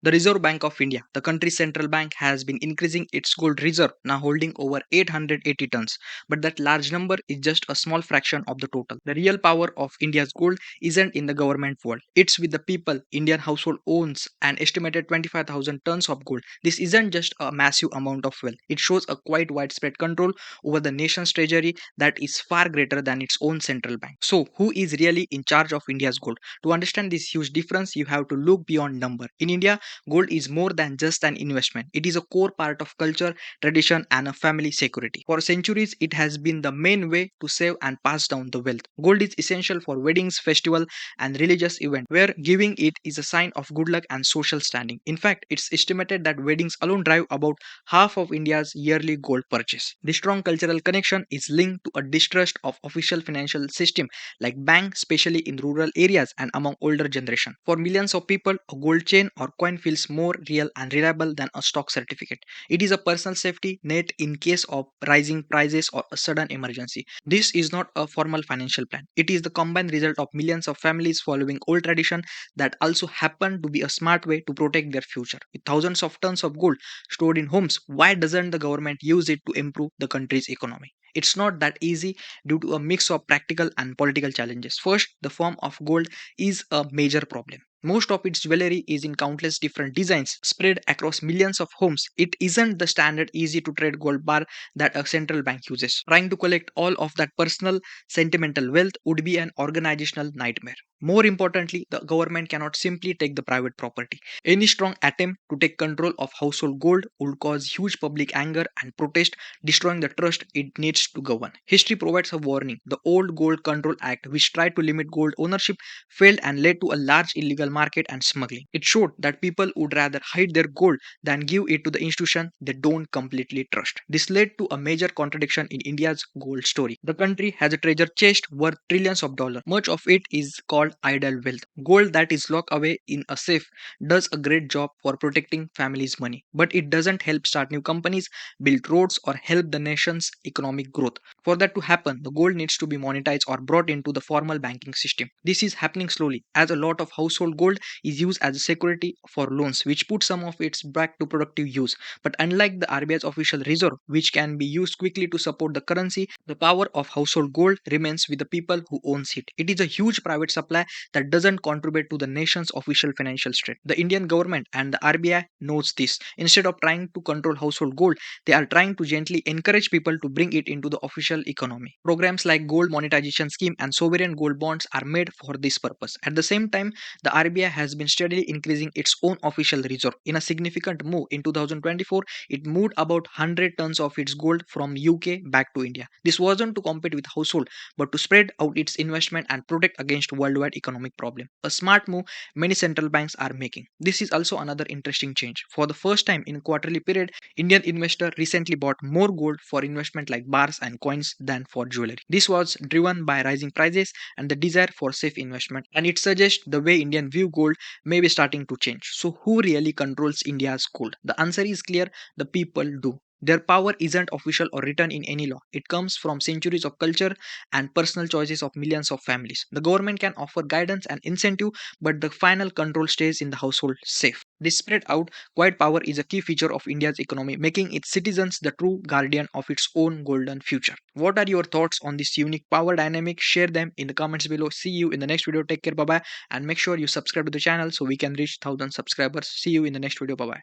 The Reserve Bank of India, the country's central bank, has been increasing its gold reserve, now holding over 880 tons. But that large number is just a small fraction of the total. The real power of India's gold isn't in the government world, it's with the people. Indian household owns an estimated 25,000 tons of gold. This isn't just a massive amount of wealth, it shows a quite widespread control over the nation's treasury that is far greater than its own central bank. So, who is really in charge of India's gold? To understand this huge difference, you have to look beyond number. In India, gold is more than just an investment. It is a core part of culture, tradition, and a family security. For centuries, it has been the main way to save and pass down the wealth. Gold is essential for weddings, festival, and religious events, where giving it is a sign of good luck and social standing. In fact, it's estimated that weddings alone drive about half of India's yearly gold purchase. The strong cultural connection is linked to a distrust of official financial system like banks, especially in rural areas and among older generation. For millions of people, a gold chain or coin feels more real and reliable than a stock certificate. It is a personal safety net in case of rising prices or a sudden emergency. This is not a formal financial plan. It is the combined result of millions of families following old tradition that also happen to be a smart way to protect their future. With thousands of tons of gold stored in homes, why doesn't the government use it to improve the country's economy? It's not that easy due to a mix of practical and political challenges. First, the form of gold is a major problem. Most of its jewelry is in countless different designs spread across millions of homes. It isn't the standard easy to trade gold bar that a central bank uses. Trying to collect all of that personal, sentimental wealth would be an organizational nightmare. More importantly, the government cannot simply take the private property. Any strong attempt to take control of household gold would cause huge public anger and protest, destroying the trust it needs to govern. History provides a warning. The old Gold Control Act, which tried to limit gold ownership, failed and led to a large illegal market and smuggling. It showed that people would rather hide their gold than give it to the institution they don't completely trust. This led to a major contradiction in India's gold story. The country has a treasure chest worth trillions of dollars. Much of it is called idle wealth. Gold that is locked away in a safe does a great job for protecting families' money, but it doesn't help start new companies, build roads, or help the nation's economic growth. For that to happen, the gold needs to be monetized or brought into the formal banking system. This is happening slowly, as a lot of household gold is used as a security for loans, which put some of its back to productive use. But unlike the RBI's official reserve, which can be used quickly to support the currency, the power of household gold remains with the people who owns it. It is a huge private supply that doesn't contribute to the nation's official financial strength. The Indian government and the RBI knows this. Instead of trying to control household gold, they are trying to gently encourage people to bring it into the official economy. Programs like gold monetization scheme and sovereign gold bonds are made for this purpose. At the same time, the RBI has been steadily increasing its own official reserve. In a significant move in 2024, it moved about 100 tons of its gold from UK back to India. This wasn't to compete with household, but to spread out its investment and protect against worldwide economic problem. A smart move many central banks are making. This is also another interesting change. For the first time in a quarterly period, Indian investor recently bought more gold for investment like bars and coins than for jewelry. This was driven by rising prices and the desire for safe investment, and it suggests the way Indian view gold may be starting to change. So who really controls India's gold? The answer is clear: the people do. Their power isn't official or written in any law. It comes from centuries of culture and personal choices of millions of families. The government can offer guidance and incentive, but the final control stays in the household safe. This spread out quiet power is a key feature of India's economy, making its citizens the true guardian of its own golden future. What are your thoughts on this unique power dynamic? Share them in the comments below. See you in the next video. Take care. Bye bye. And make sure you subscribe to the channel so we can reach 1,000 subscribers. See you in the next video. Bye bye.